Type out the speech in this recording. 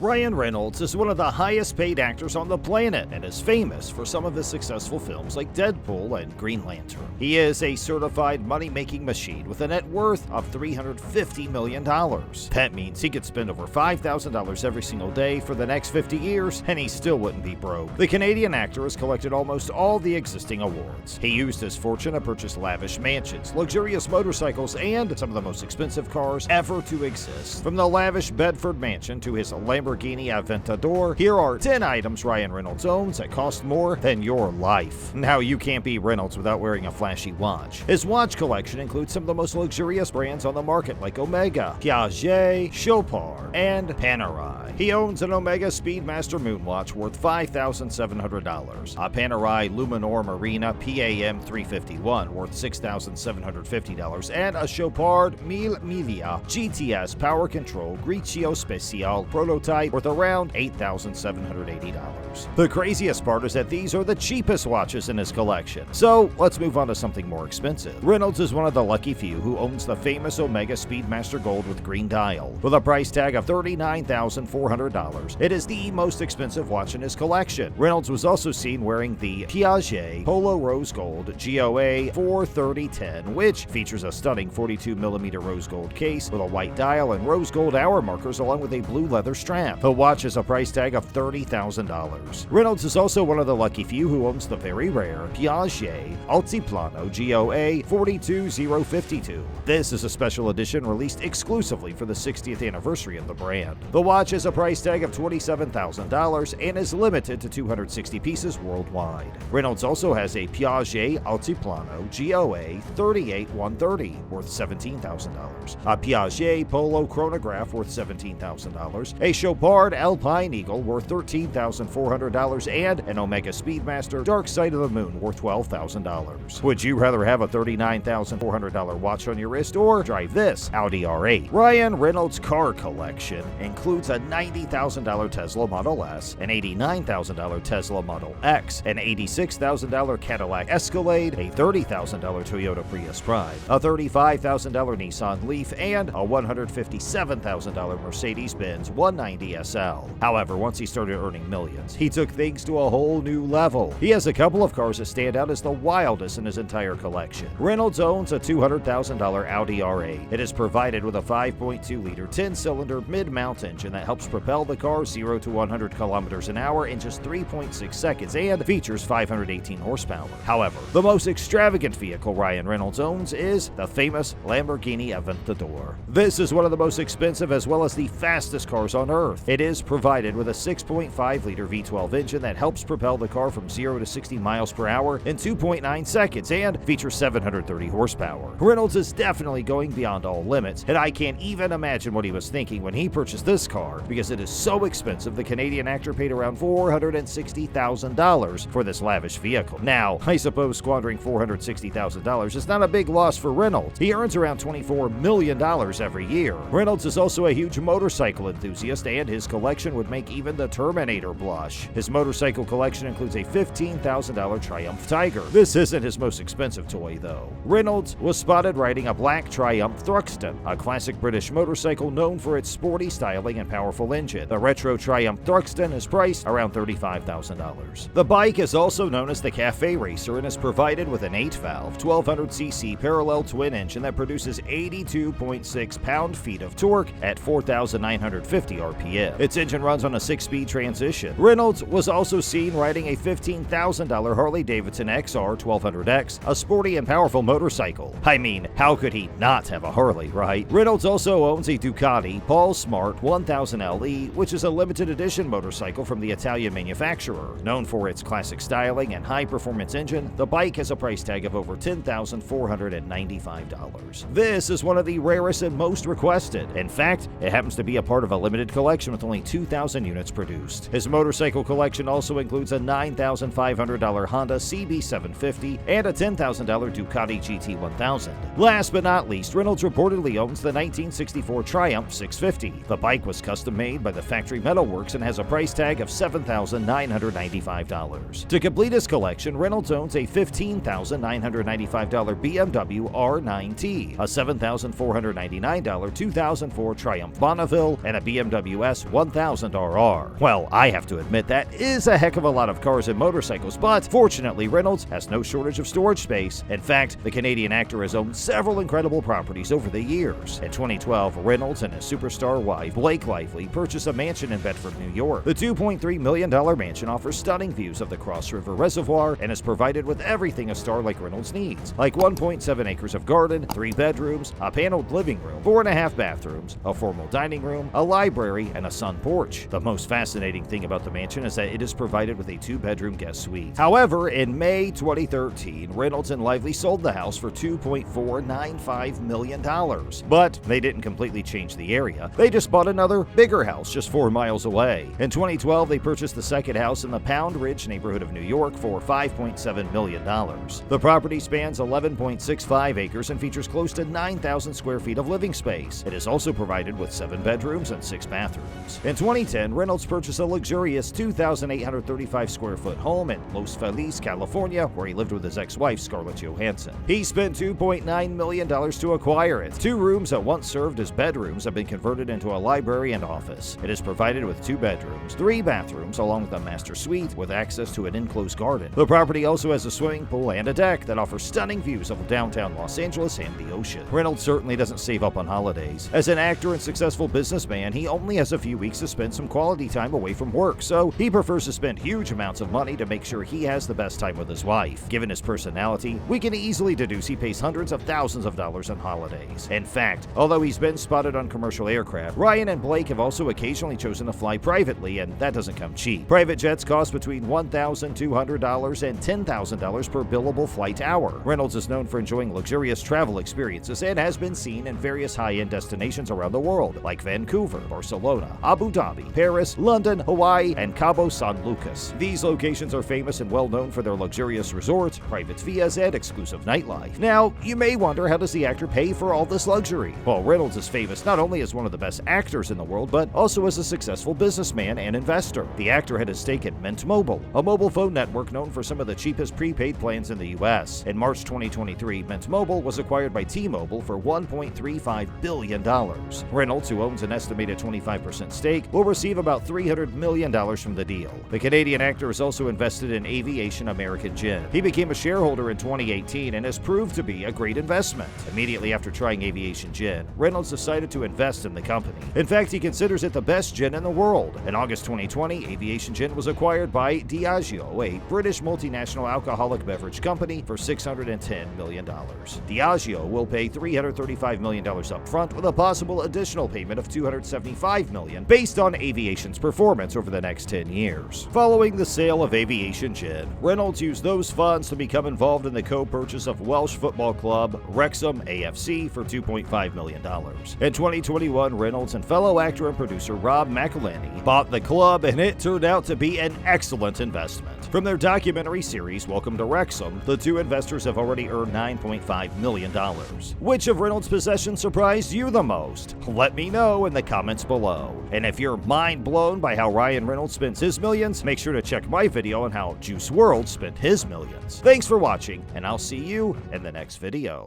Ryan Reynolds is one of the highest paid actors on the planet and is famous for some of his successful films like Deadpool and Green Lantern. He is a certified money-making machine with a net worth of $350 million. That means he could spend over $5,000 every single day for the next 50 years and he still wouldn't be broke. The Canadian actor has collected almost all the existing awards. He used his fortune to purchase lavish mansions, luxurious motorcycles, and some of the most expensive cars ever to exist. From the lavish Bedford mansion to his Lamborghini Aventador, here are 10 items Ryan Reynolds owns that cost more than your life. Now, you can't be Reynolds without wearing a flashy watch. His watch collection includes some of the most luxurious brands on the market like Omega, Piaget, Chopard, and Panerai. He owns an Omega Speedmaster Moonwatch worth $5,700, a Panerai Luminor Marina PAM 351 worth $6,750, and a Chopard Mille Miglia GTS Power Control Grigio Special Prototype worth around $8,780. The craziest part is that these are the cheapest watches in his collection. So let's move on to something more expensive. Reynolds is one of the lucky few who owns the famous Omega Speedmaster Gold with green dial. With a price tag of $39,400, it is the most expensive watch in his collection. Reynolds was also seen wearing the Piaget Polo Rose Gold GOA 43010, which features a stunning 42mm rose gold case with a white dial and rose gold hour markers along with a blue leather strap. The watch has a price tag of $30,000. Reynolds is also one of the lucky few who owns the very rare Piaget Altiplano GOA 42052. This is a special edition released exclusively for the 60th anniversary of the brand. The watch has a price tag of $27,000 and is limited to 260 pieces worldwide. Reynolds also has a Piaget Altiplano GOA 38130 worth $17,000, a Piaget Polo chronograph worth $17,000, a Chopard Alpine Eagle worth $13,400, and an Omega Speedmaster Dark Side of the Moon worth $12,000. Would you rather have a $39,400 watch on your wrist or drive this Audi R8? Ryan Reynolds' car collection includes a $90,000 Tesla Model S, an $89,000 Tesla Model X, an $86,000 Cadillac Escalade, a $30,000 Toyota Prius Prime, a $35,000 Nissan Leaf, and a $157,000 Mercedes-Benz 190 SL. However, once he started earning millions, he took things to a whole new level. He has a couple of cars that stand out as the wildest in his entire collection. Reynolds owns a $200,000 Audi R8. It is provided with a 5.2-liter 10-cylinder mid-mount engine that helps propel the car 0 to 100 kilometers an hour in just 3.6 seconds and features 518 horsepower. However, the most extravagant vehicle Ryan Reynolds owns is the famous Lamborghini Aventador. This is one of the most expensive as well as the fastest cars on Earth. It is provided with a 6.5-liter V12 engine that helps propel the car from 0 to 60 miles per hour in 2.9 seconds and features 730 horsepower. Reynolds is definitely going beyond all limits, and I can't even imagine what he was thinking when he purchased this car because it is so expensive the Canadian actor paid around $460,000 for this lavish vehicle. Now, I suppose squandering $460,000 is not a big loss for Reynolds. He earns around $24 million every year. Reynolds is also a huge motorcycle enthusiast, and his collection would make even the Terminator blush. His motorcycle collection includes a $15,000 Triumph Tiger. This isn't his most expensive toy, though. Reynolds was spotted riding a black Triumph Thruxton, a classic British motorcycle known for its sporty styling and powerful engine. The retro Triumph Thruxton is priced around $35,000. The bike is also known as the Cafe Racer and is provided with an 8-valve, 1200cc parallel twin engine that produces 82.6 pound-feet of torque at 4,950 RPM. Its engine runs on a 6-speed transmission. Reynolds was also seen riding a $15,000 Harley-Davidson XR 1200X, a sporty and powerful motorcycle. I mean, how could he not have a Harley, right? Reynolds also owns a Ducati Paul Smart 1000 LE, which is a limited edition motorcycle from the Italian manufacturer. Known for its classic styling and high-performance engine, the bike has a price tag of over $10,495. This is one of the rarest and most requested. In fact, it happens to be a part of a limited collection with only 2,000 units produced. His motorcycle collection also includes a $9,500 Honda CB750 and a $10,000 Ducati GT1000. Last but not least, Reynolds reportedly owns the 1964 Triumph 650. The bike was custom made by the factory metalworks and has a price tag of $7,995. To complete his collection, Reynolds owns a $15,995 BMW R9T, a $7,499 2004 Triumph Bonneville, and a BMW WS 1000RR. Well, I have to admit that is a heck of a lot of cars and motorcycles, but fortunately Reynolds has no shortage of storage space. In fact, the Canadian actor has owned several incredible properties over the years. In 2012, Reynolds and his superstar wife, Blake Lively, purchased a mansion in Bedford, New York. The $2.3 million mansion offers stunning views of the Cross River Reservoir and is provided with everything a star like Reynolds needs, like 1.7 acres of garden, 3 bedrooms, a paneled living room, 4.5 bathrooms, a formal dining room, a library, and a sun porch. The most fascinating thing about the mansion is that it is provided with a 2-bedroom guest suite. However, in May 2013, Reynolds and Lively sold the house for $2.495 million. But they didn't completely change the area. They just bought another, bigger house just 4 miles away. In 2012, they purchased the second house in the Pound Ridge neighborhood of New York for $5.7 million. The property spans 11.65 acres and features close to 9,000 square feet of living space. It is also provided with 7 bedrooms and 6 bathrooms. In 2010, Reynolds purchased a luxurious 2,835 square foot home in Los Feliz, California, where he lived with his ex-wife Scarlett Johansson. He spent $2.9 million to acquire it. 2 rooms that once served as bedrooms have been converted into a library and office. It is provided with 2 bedrooms, 3 bathrooms, along with a master suite with access to an enclosed garden. The property also has a swimming pool and a deck that offers stunning views of downtown Los Angeles and the ocean. Reynolds certainly doesn't save up on holidays. As an actor and successful businessman, he only has a few weeks to spend some quality time away from work, so he prefers to spend huge amounts of money to make sure he has the best time with his wife. Given his personality, we can easily deduce he pays hundreds of thousands of dollars on holidays. In fact, although he's been spotted on commercial aircraft, Ryan and Blake have also occasionally chosen to fly privately, and that doesn't come cheap. Private jets cost between $1,200 and $10,000 per billable flight hour. Reynolds is known for enjoying luxurious travel experiences and has been seen in various high-end destinations around the world, like Vancouver, Barcelona, Abu Dhabi, Paris, London, Hawaii, and Cabo San Lucas. These locations are famous and well known for their luxurious resorts, private villas, and exclusive nightlife. Now, you may wonder, how does the actor pay for all this luxury? Well, Reynolds is famous not only as one of the best actors in the world, but also as a successful businessman and investor. The actor had a stake in Mint Mobile, a mobile phone network known for some of the cheapest prepaid plans in the U.S. In March 2023, Mint Mobile was acquired by T-Mobile for $1.35 billion. Reynolds, who owns an estimated 25% stake, will receive about $300 million from the deal. The Canadian actor is also invested in Aviation American Gin. He became a shareholder in 2018 and has proved to be a great investment. Immediately after trying Aviation Gin, Reynolds decided to invest in the company. In fact, he considers it the best gin in the world. In August 2020, Aviation Gin was acquired by Diageo, a British multinational alcoholic beverage company, for $610 million. Diageo will pay $335 million up front, with a possible additional payment of $275 million based on Aviation's performance over the next 10 years. Following the sale of Aviation Gin, Reynolds used those funds to become involved in the co-purchase of Welsh football club Wrexham AFC for $2.5 million. In 2021, Reynolds and fellow actor and producer Rob McElhenney bought the club, and it turned out to be an excellent investment. From their documentary series Welcome to Wrexham, the 2 investors have already earned $9.5 million. Which of Reynolds' possessions surprised you the most? Let me know in the comments below. And if you're mind blown by how Ryan Reynolds spends his millions, make sure to check my video on how Juice WRLD spent his millions. Thanks for watching, and I'll see you in the next video.